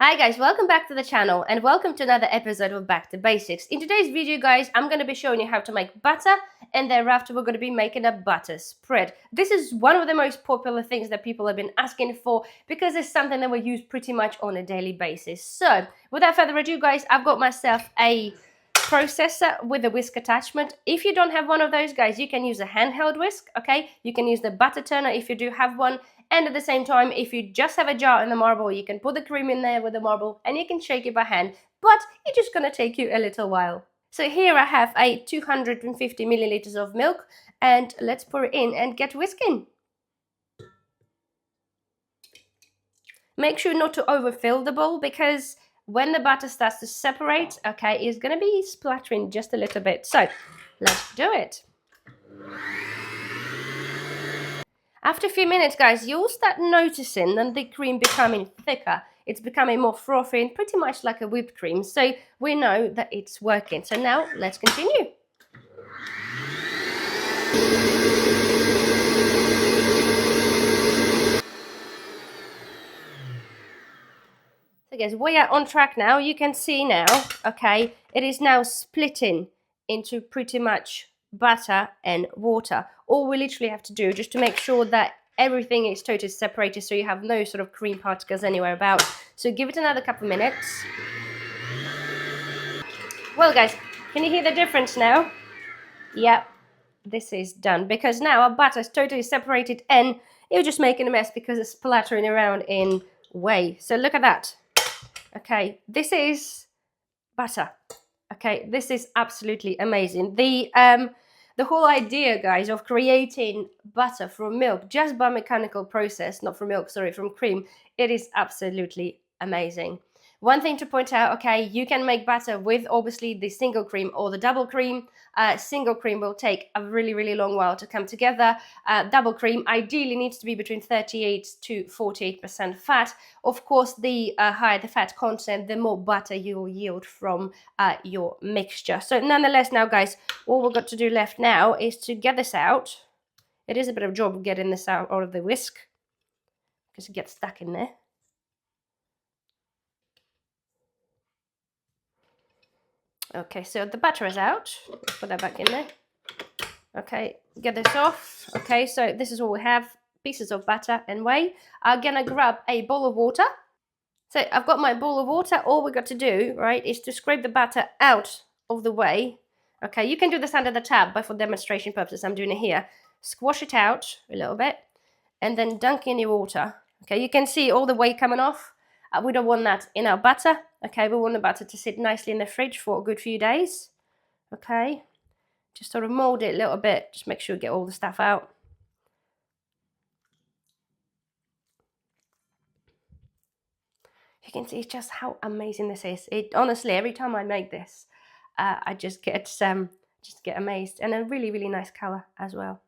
Hi guys, welcome back to the channel and welcome to another episode of Back to Basics. In today's video guys, I'm going to be showing you how to make butter and thereafter we're going to be making a butter spread. This is one of the most popular things that people have been asking for because it's something that we use pretty much on a daily basis. So without further ado guys, I've got myself a processor with a whisk attachment. If you don't have one of those guys, you can use a handheld whisk, okay? You can use the butter turner if you do have one. And at the same time, if you just have a jar in the marble, you can put the cream in there with the marble and you can shake it by hand, but it's just going to take you a little while. So here I have a 250 milliliters of milk and let's pour it in and get whisking. Make sure not to overfill the bowl because when the butter starts to separate, okay, it's going to be splattering just a little bit. So let's do it. After a few minutes, guys, you'll start noticing that the cream becoming thicker. It's becoming more frothy and pretty much like a whipped cream. So we know that it's working. So now let's continue. So guys, we are on track now. You can see now, okay, it is now splitting into pretty much butter and water. All we literally have to do just to make sure that everything is totally separated so you have no sort of cream particles anywhere about. So give it another couple minutes. Well guys, can you hear the difference now? Yep, this is done because now our butter is totally separated and you're just making a mess because it's splattering around in whey. So look at that. Okay, this is butter. Okay, this is absolutely amazing. The whole idea, guys, of creating butter from milk just by mechanical process, not from milk, sorry, from cream, it is absolutely amazing. One thing to point out, okay, you can make butter with obviously the single cream or the double cream. Single cream will take a really, really long while to come together. Double cream ideally needs to be between 38 to 48% fat. Of course, the higher the fat content, the more butter you will yield from your mixture. So nonetheless, now guys, all we've got to do left now is to get this out. It is a bit of a job getting this out of the whisk because it gets stuck in there. Okay, so the butter is out. Put that back in there. Okay, get this off. Okay, so this is all we have. Pieces of butter and whey. I'm gonna grab a bowl of water. So I've got my bowl of water. All we got to do, right, is to scrape the butter out of the whey. Okay, you can do this under the tap, but for demonstration purposes, I'm doing it here. Squash it out a little bit and then dunk in your water. Okay, you can see all the whey coming off. We don't want that in our butter. Okay, we want the butter to sit nicely in the fridge for a good few days. Okay, just sort of mold it a little bit. Just make sure you get all the stuff out. You can see just how amazing this is. It honestly, every time I make this, I just get amazed, and a really, really nice color as well.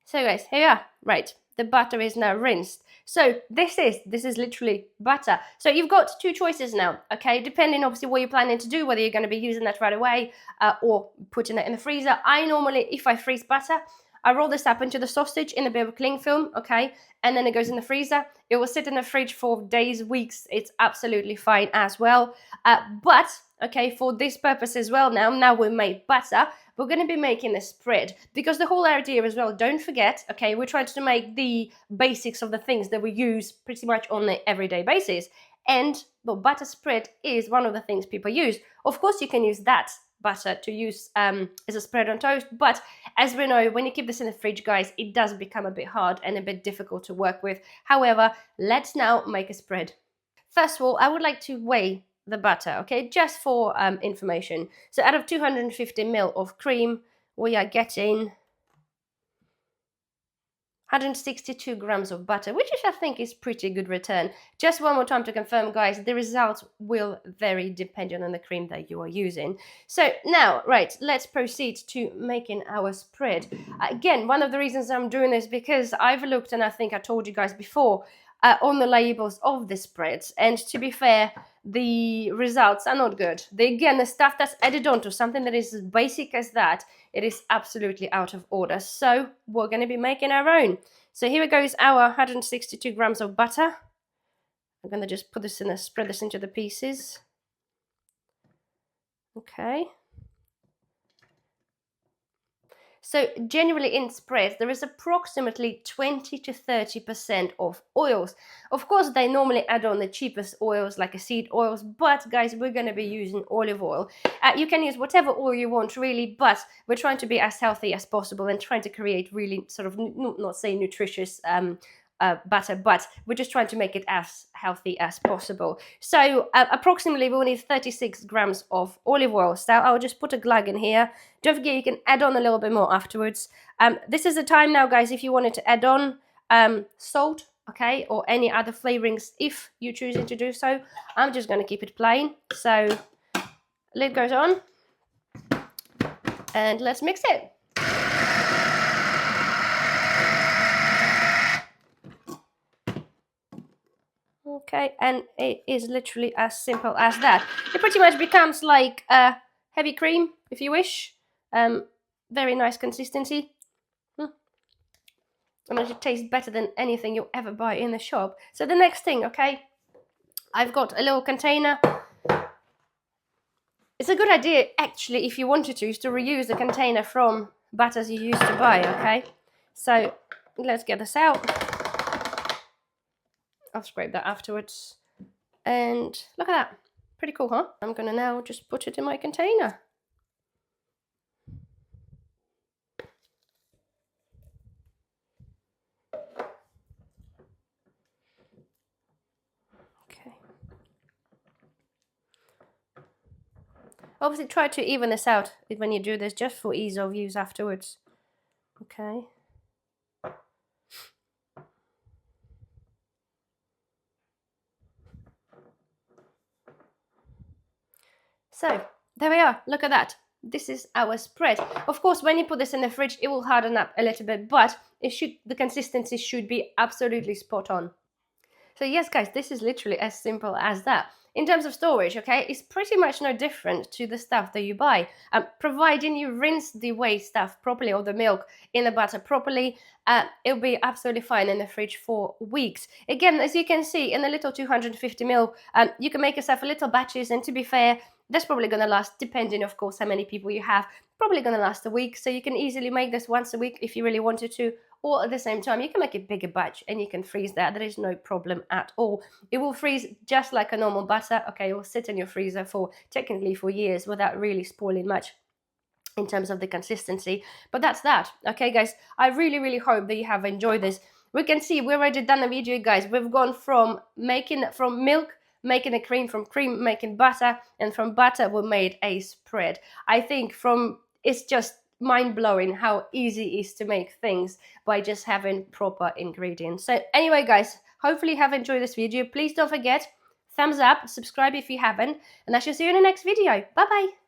So guys, here we are. Right, the butter is now rinsed. So this is literally butter. So you've got two choices now, okay? Depending obviously what you're planning to do, whether you're going to be using that right away or putting it in the freezer. I normally, if I freeze butter, I roll this up into the sausage in a bit of cling film, okay? And then it goes in the freezer. It will sit in the fridge for days, weeks. It's absolutely fine as well. But, okay, for this purpose as well now we've made butter, we're going to be making a spread because the whole idea as well, don't forget, okay, we're trying to make the basics of the things that we use pretty much on an everyday basis. And the butter spread is one of the things people use. Of course, you can use that butter to use as a spread on toast, but as we know, when you keep this in the fridge, guys, it does become a bit hard and a bit difficult to work with. However, let's now make a spread. First of all, I would like to weigh the butter, okay, just for information. So out of 250 ml of cream, we are getting 162 grams of butter, which I think is pretty good return. Just one more time to confirm, guys, the results will vary depending on the cream that you are using. So now, right, let's proceed to making our spread. Again, one of the reasons I'm doing this because I've looked, and I think I told you guys before, on the labels of the spreads, and to be fair, the results are not good. Again, the stuff that's added on to something that is as basic as that, it is absolutely out of order. So we're going to be making our own. So here goes our 162 grams of butter. I'm going to just put this in and spread this into the pieces. Okay. So generally in spreads, there is approximately 20 to 30% of oils. Of course, they normally add on the cheapest oils like seed oils, but guys, we're going to be using olive oil. You can use whatever oil you want really, but we're trying to be as healthy as possible and trying to create really sort of, not say nutritious butter, but we're just trying to make it as healthy as possible. So approximately we'll need 36 grams of olive oil. So I'll just put a glug in here. Don't forget you can add on a little bit more afterwards. This is the time now, guys, if you wanted to add on salt, okay, or any other flavorings if you're choosing to do so. I'm just going to keep it plain. So lid goes on and let's mix it. Okay, and it is literally as simple as that. It pretty much becomes like a heavy cream, if you wish. Very nice consistency. And it tastes better than anything you'll ever buy in the shop. So the next thing, okay, I've got a little container. It's a good idea, actually, if you wanted to, is to reuse the container from butters you used to buy, okay? So let's get this out. I'll scrape that afterwards. And look at that. Pretty cool, huh? I'm going to now just put it in my container. Okay. Obviously, try to even this out when you do this, just for ease of use afterwards. Okay. So there we are. Look at that. This is our spread. Of course, when you put this in the fridge, it will harden up a little bit, but the consistency should be absolutely spot on. So yes, guys, this is literally as simple as that. In terms of storage, okay, it's pretty much no different to the stuff that you buy. Providing you rinse the whey stuff properly, or the milk in the butter properly, it'll be absolutely fine in the fridge for weeks. Again, as you can see, in a little 250ml, you can make yourself a little batches, and to be fair, that's probably going to last, depending, of course, how many people you have, probably going to last a week. So you can easily make this once a week if you really wanted to, or at the same time, you can make a bigger batch and you can freeze that. There is no problem at all. It will freeze just like a normal butter. Okay, it will sit in your freezer technically for years without really spoiling much in terms of the consistency. But that's that. Okay, guys, I really, really hope that you have enjoyed this. We can see we've already done a video, guys. We've gone from milk, making a cream, from cream making butter, and from butter we made a spread. I think it's just mind-blowing how easy it is to make things by just having proper ingredients. So anyway, guys, hopefully you have enjoyed this video. Please don't forget, thumbs up, subscribe if you haven't, and I shall see you in the next video. Bye bye.